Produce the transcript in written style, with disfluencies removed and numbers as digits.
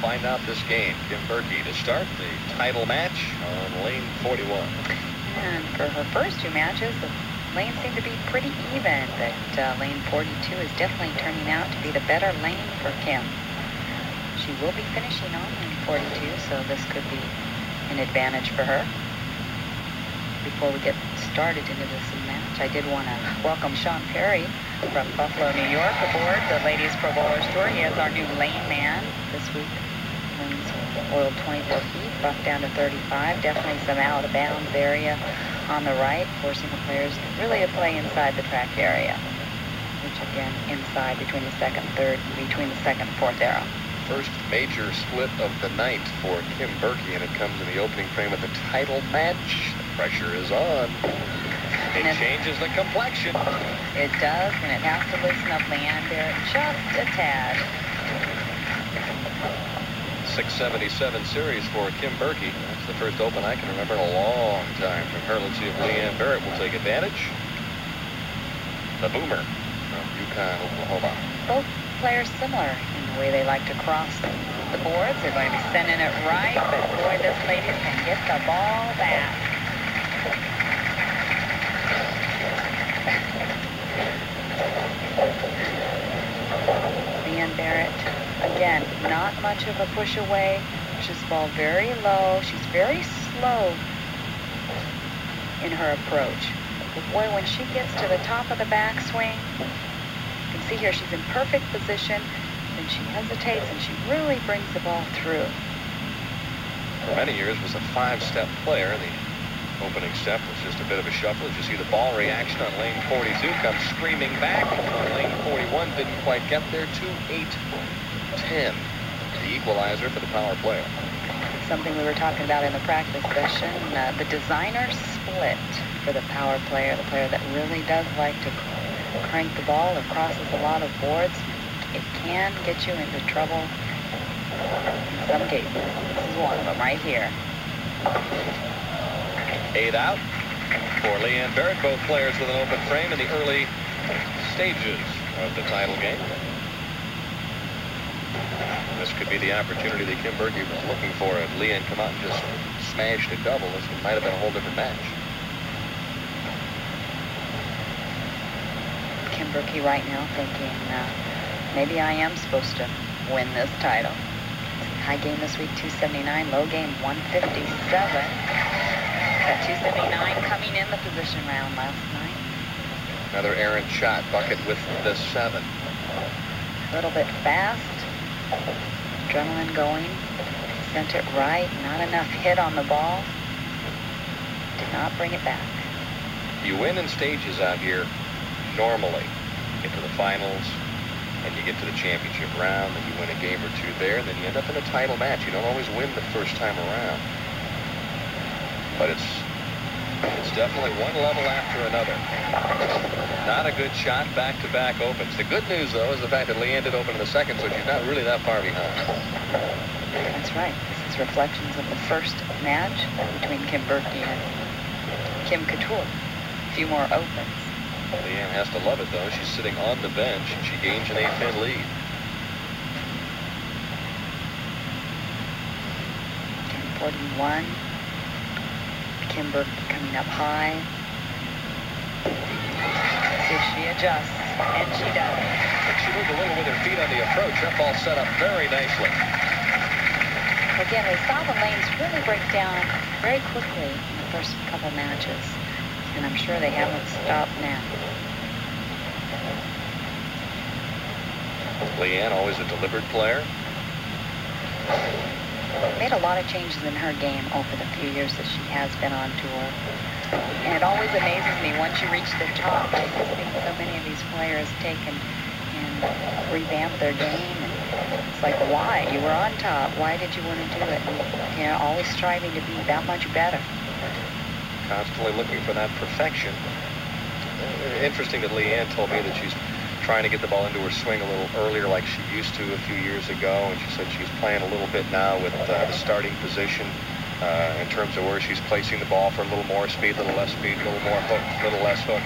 find out this game. Kim Berke to start the title match on lane 41. And for her first two matches, the lanes seem to be pretty even, but lane 42 is definitely turning out to be the better lane for Kim. She will be finishing on lane 42, so this could be an advantage for her. Before we get started into this match, I did want to welcome Sean Perry from Buffalo, New York, aboard the Ladies Pro Bowlers Tour. He is our new lane man this week. Lanes oiled 24 feet, buffed down to 35. Definitely some out-of-bounds area on the right, forcing the players really to play inside the track area, which again, inside between the second and third, between the second and fourth arrow. First major split of the night for Kim Berke, and it comes in the opening frame of the title match. The pressure is on. It changes the complexion. It does, and it has to loosen up Leanne Barrett just a tad. 677 series for Kim Berke. That's the first open I can remember in a long time from her. Let's see if Leanne Barrett will take advantage. The boomer from Yukon, Oklahoma. Both players similar in the way they like to cross the boards. They're going to be sending it right, but boy, this lady can hit the ball back. Leanne Barrett, again, not much of a push away. Pushes the ball very low. She's very slow in her approach. But boy, when she gets to the top of the backswing, you can see here she's in perfect position, and she hesitates, and she really brings the ball through. For many years was a five-step player. The opening step was just a bit of a shuffle. As you see the ball reaction on lane 42 comes screaming back on lane 41. Didn't quite get there. 2-8-10. The equalizer for the power player. Something we were talking about in the practice session, the designer split for the power player, the player that really does like to crank the ball or crosses a lot of boards. It can get you into trouble in some cases. This is one of them right here. 8 out for Leanne Barrett. Both players with an open frame in the early stages of the title game. This could be the opportunity that Kim Berke was looking for. If Leanne come out and just smashed a double, this might have been a whole different match. Kim Berke right now thinking, maybe I am supposed to win this title. High game this week, 279. Low game, 157. That 279 coming in the position round last night. Another errant shot. Bucket with the 7. A little bit fast. Adrenaline going. Sent it right. Not enough hit on the ball. Did not bring it back. You win in stages out here normally. Get to the finals, and you get to the championship round, and you win a game or two there, and then you end up in a title match. You don't always win the first time around. But it's definitely one level after another. Not a good shot, back-to-back opens. The good news, though, is the fact that Leanne did open in the second, so she's not really that far behind. That's right. This is reflections of the first match between Kim Berke and Kim Couture. A few more opens. Leanne has to love it, though. She's sitting on the bench, and she gains an 8-10 lead. 10-41. Kim Berke coming up high. See if she adjusts, and she does. But she moved a little with her feet on the approach. That ball set up very nicely. Again, we saw the lanes really break down very quickly in the first couple matches, and I'm sure they haven't stopped now. Leanne, always a deliberate player. Made a lot of changes in her game over the few years that she has been on tour. And it always amazes me once you reach the top. I've seen so many of these players take and revamp their game. And it's like, why? You were on top. Why did you want to do it? And, you know, always striving to be that much better. Constantly looking for that perfection. Interesting that Leanne told me that she's trying to get the ball into her swing a little earlier like she used to a few years ago, and she said she's playing a little bit now with the starting position in terms of where she's placing the ball for a little more speed, a little less speed, a little more hook, a little less hook.